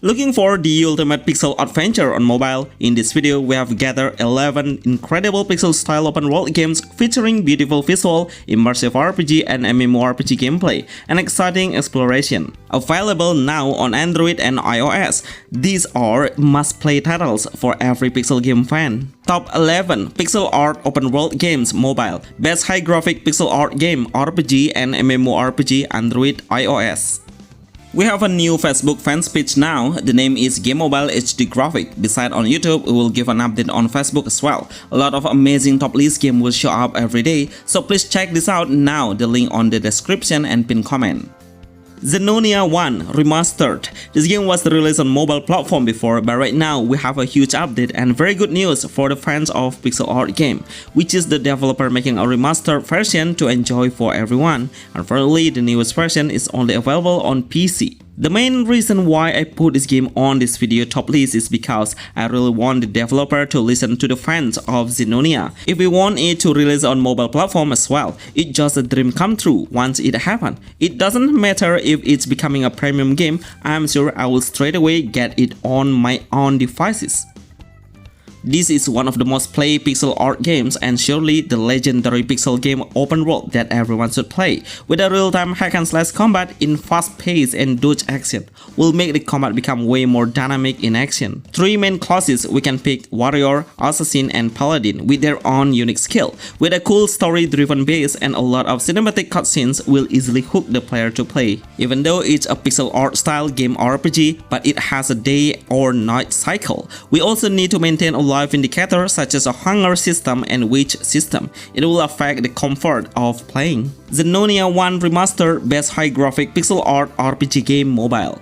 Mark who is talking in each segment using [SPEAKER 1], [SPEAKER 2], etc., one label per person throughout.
[SPEAKER 1] Looking for the ultimate pixel adventure on mobile? In this video, we have gathered 11 incredible pixel-style open-world games featuring beautiful visual, immersive RPG and MMORPG gameplay, and exciting exploration. Available now on Android and iOS, these are must-play titles for every pixel game fan. Top 11 Pixel Art Open World Games Mobile. Best High Graphic Pixel Art Game RPG and MMORPG Android iOS. We have a new Facebook fans page now. The name is GameMobile HDgraphic. Besides on YouTube, we will give an update on Facebook as well. A lot of amazing top list games will show up every day, so please check this out now. The link on the description and pinned comment. Zenonia 1 Remastered. This game was released on mobile platform before, but right now we have a huge update and very good news for the fans of pixel art game, which is the developer making a remastered version to enjoy for everyone. Unfortunately, the newest version is only available on PC. The main reason why I put this game on this video top list is because I really want the developer to listen to the fans of Zenonia. If we want it to release on mobile platform as well, it's just a dream come true once it happens. It doesn't matter if it's becoming a premium game, I'm sure I will straight away get it on my own devices. This is one of the most played pixel art games and surely the legendary pixel game open world that everyone should play, with a real-time hack and slash combat in fast-paced and dodge action will make the combat become way more dynamic in action. Three main classes we can pick: warrior, assassin and paladin with their own unique skill. With a cool story-driven base and a lot of cinematic cutscenes will easily hook the player to play. Even though it's a pixel art style game RPG, but it has a day or night cycle. We also need to maintain a life indicator such as a hunger system and wage system. It will affect the comfort of playing. Zenonia 1 Remastered Best High Graphic Pixel Art RPG Game Mobile.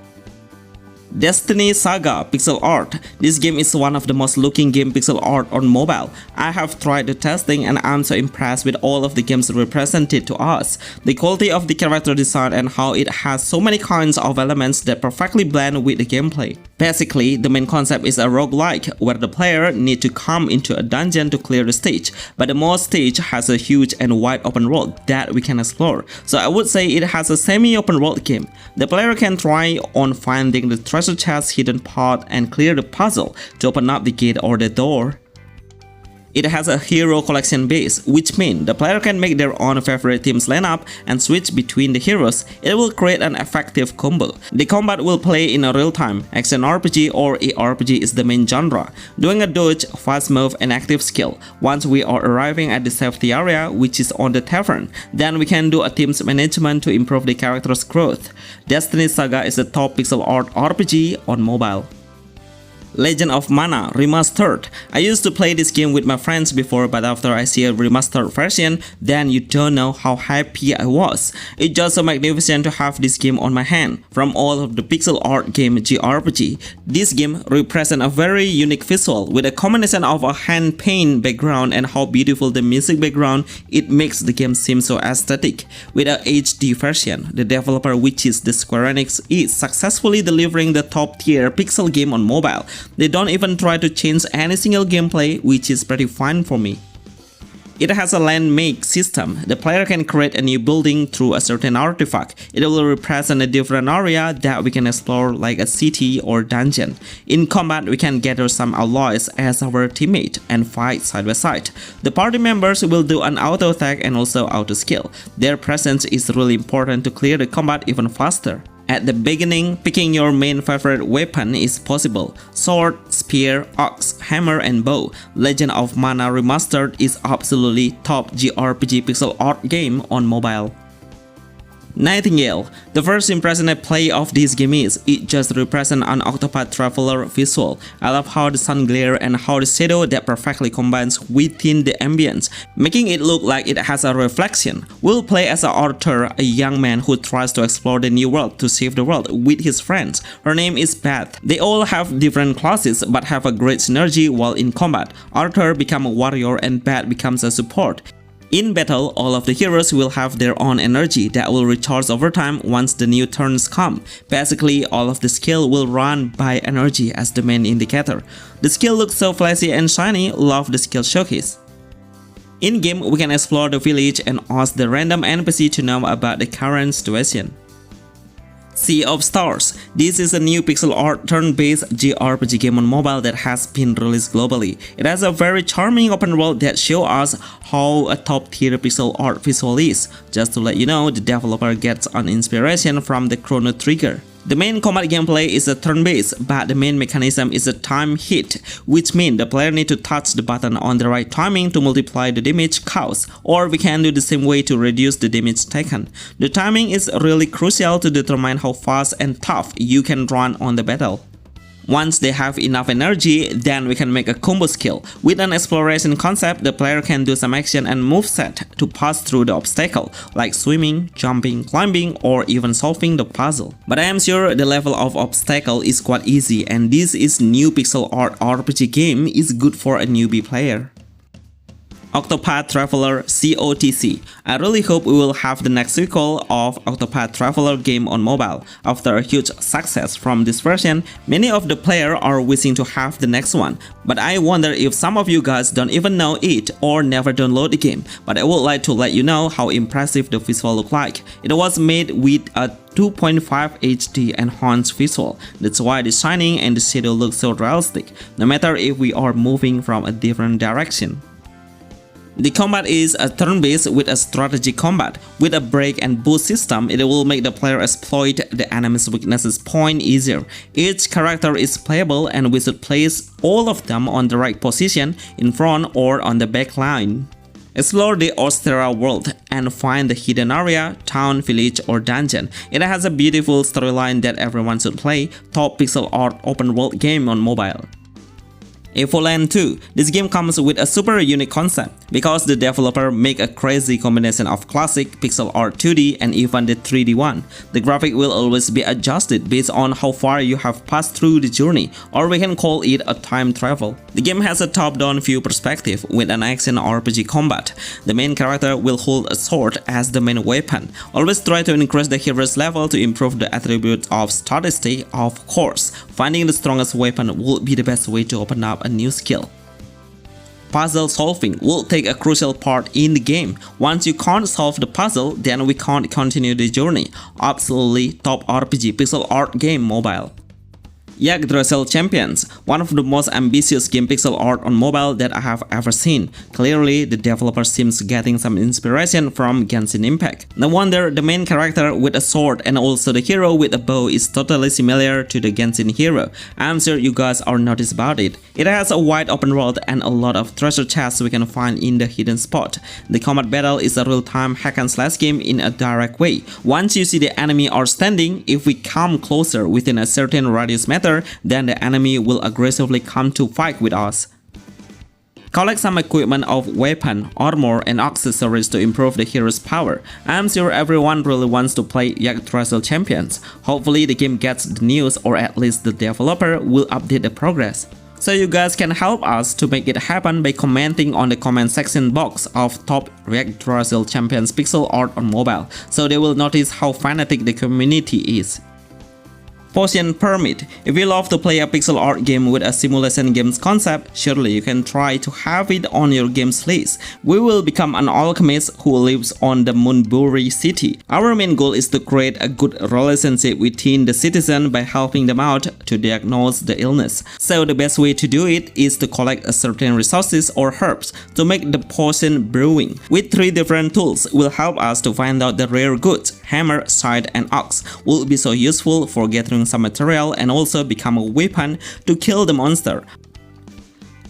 [SPEAKER 1] Destiny Saga Pixel Art. This game is one of the most looking game pixel art on mobile. I have tried the testing and I'm so impressed with all of the games represented to us. The quality of the character design and how it has so many kinds of elements that perfectly blend with the gameplay. Basically, the main concept is a roguelike where the player needs to come into a dungeon to clear the stage, but the most stage has a huge and wide open world that we can explore. So I would say it has a semi-open world game. The player can try on finding the treasure chest hidden part and clear the puzzle to open up the gate or the door. It has a hero collection base, which means the player can make their own favorite teams lineup and switch between the heroes. It will create an effective combo. The combat will play in a real-time. Action RPG or ARPG is the main genre, doing a dodge, fast move and active skill. Once we are arriving at the safety area, which is on the tavern, then we can do a team's management to improve the character's growth. Destiny Saga is a top pixel art RPG on mobile. Legend of Mana Remastered. I used to play this game with my friends before, but after I see a remastered version, then you don't know how happy I was. It's just so magnificent to have this game on my hand. From all of the pixel art game JRPG, this game represents a very unique visual with a combination of a hand-painted background and how beautiful the music background. It makes the game seem so aesthetic. With a HD version, the developer, which is the Square Enix, is successfully delivering the top-tier pixel game on mobile. They don't even try to change any single gameplay, which is pretty fun for me. It has a land make system. The player can create a new building through a certain artifact. It will represent a different area that we can explore like a city or dungeon. In combat, we can gather some allies as our teammate and fight side by side. The party members will do an auto attack and also auto skill. Their presence is really important to clear the combat even faster. At the beginning, picking your main favorite weapon is possible: sword, spear, axe, hammer and bow. Legend of Mana Remastered is absolutely top JRPG pixel art game on mobile. Nightingale. The first impression I play of this game is, it just represents an Octopath traveler visual. I love how the sun glare and how the shadow that perfectly combines within the ambience, making it look like it has a reflection. We'll play as Arthur, a young man who tries to explore the new world to save the world with his friends. Her name is Beth. They all have different classes but have a great synergy while in combat. Arthur becomes a warrior and Beth becomes a support. In battle, all of the heroes will have their own energy that will recharge over time once the new turns come. Basically, all of the skill will run by energy as the main indicator. The skill looks so flashy and shiny, love the skill showcase. In-game, we can explore the village and ask the random NPC to know about the current situation. Sea of Stars. This is a new pixel art turn-based JRPG game on mobile that has been released globally. It has a very charming open world that shows us how a top-tier pixel art visual is. Just to let you know, the developer gets an inspiration from the Chrono Trigger. The main combat gameplay is a turn-based, but the main mechanism is a time hit, which means the player needs to touch the button on the right timing to multiply the damage caused, or we can do the same way to reduce the damage taken. The timing is really crucial to determine how fast and tough you can run on the battle. Once they have enough energy, then we can make a combo skill. With an exploration concept, the player can do some action and moveset to pass through the obstacle, like swimming, jumping, climbing, or even solving the puzzle. But I am sure the level of obstacle is quite easy, and this is new pixel art RPG game is good for a newbie player. Octopath Traveler CotC. I really hope we will have the next sequel of Octopath Traveler game on mobile. After a huge success from this version, many of the players are wishing to have the next one. But I wonder if some of you guys don't even know it or never download the game. But I would like to let you know how impressive the visual look like. It was made with a 2.5 HD enhanced visual. That's why the shining and the shadow look so realistic, no matter if we are moving from a different direction. The combat is a turn-based with a strategy combat. With a break and boost system, it will make the player exploit the enemy's weaknesses point easier. Each character is playable and we should place all of them on the right position, in front or on the back line. Explore the Ostera world and find the hidden area, town, village, or dungeon. It has a beautiful storyline that everyone should play. Top pixel art open world game on mobile. Evoland 2. This game comes with a super unique concept because the developer make a crazy combination of classic pixel art 2D and even the 3D one. The graphic will always be adjusted based on how far you have passed through the journey, or we can call it a time travel. The game has a top-down view perspective with an action RPG combat. The main character will hold a sword as the main weapon. Always try to increase the hero's level to improve the attributes of statistic, of course. Finding the strongest weapon will be the best way to open up a new skill. Puzzle solving will take a crucial part in the game. Once you can't solve the puzzle, then we can't continue the journey. Absolutely top RPG pixel art game mobile. Yggdrasill Champions, one of the most ambitious game pixel art on mobile that I have ever seen. Clearly, the developer seems getting some inspiration from Genshin Impact. No wonder the main character with a sword and also the hero with a bow is totally similar to the Genshin hero. I'm sure you guys are noticed about it. It has a wide open world and a lot of treasure chests we can find in the hidden spot. The combat battle is a real-time hack and slash game in a direct way. Once you see the enemy are standing, if we come closer within a certain radius meter, then the enemy will aggressively come to fight with us. Collect some equipment of weapon, armor, and accessories to improve the hero's power. I'm sure everyone really wants to play Yggdrasill Champions. Hopefully the game gets the news, or at least the developer will update the progress. So you guys can help us to make it happen by commenting on the comment section box of top Yggdrasill Champions pixel art on mobile, so they will notice how fanatic the community is. Potion Permit. If you love to play a pixel art game with a simulation games concept, surely you can try to have it on your games list. We will become an alchemist who lives on the Moonbury city. Our main goal is to create a good relationship within the citizen by helping them out to diagnose the illness. So the best way to do it is to collect a certain resources or herbs to make the potion brewing. With 3 different tools will help us to find out the rare goods. Hammer, scythe, and axe will be so useful for gathering some material and also become a weapon to kill the monster.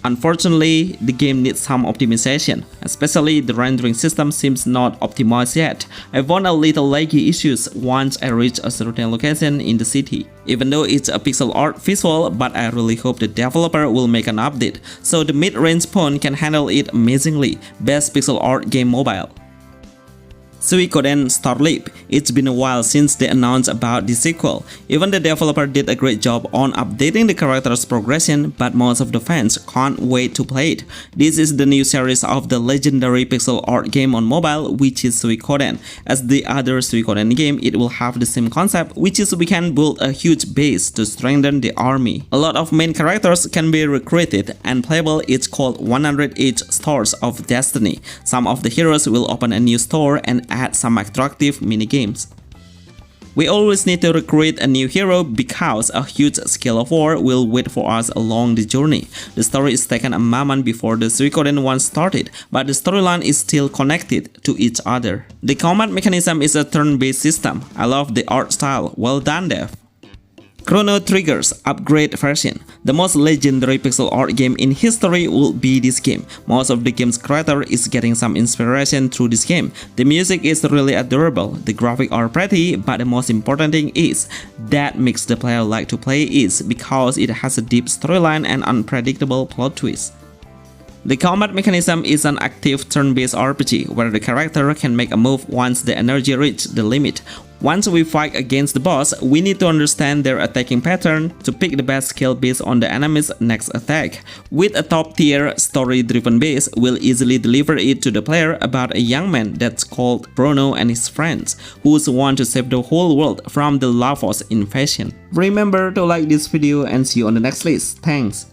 [SPEAKER 1] Unfortunately, the game needs some optimization, especially the rendering system seems not optimized yet. I found a little laggy issues once I reached a certain location in the city. Even though it's a pixel art visual, but I really hope the developer will make an update, so the mid-range phone can handle it amazingly. Best pixel art game mobile. Suikoden Starleap. It's been a while since they announced about the sequel. Even the developer did a great job on updating the character's progression, but most of the fans can't wait to play it. This is the new series of the legendary pixel art game on mobile, which is Suikoden. As the other Suikoden game, it will have the same concept, which is we can build a huge base to strengthen the army. A lot of main characters can be recruited, and playable it's called 100 each stores of destiny. Some of the heroes will open a new store and add some attractive minigames. We always need to recruit a new hero because a huge scale of war will wait for us along the journey. The story is taken a moment before the Suikoden one started, but the storyline is still connected to each other. The combat mechanism is a turn-based system. I love the art style. Well done, Dev. Chrono Trigger's upgrade version. The most legendary pixel art game in history will be this game. Most of the game's creator is getting some inspiration through this game. The music is really adorable, the graphics are pretty, but the most important thing is that makes the player like to play is because it has a deep storyline and unpredictable plot twist. The combat mechanism is an active turn-based RPG where the character can make a move once the energy reaches the limit. Once we fight against the boss, we need to understand their attacking pattern to pick the best skill based on the enemy's next attack. With a top-tier story-driven base, we'll easily deliver it to the player about a young man that's called Bruno and his friends, who want to save the whole world from the Lavos invasion. Remember to like this video and see you on the next list. Thanks.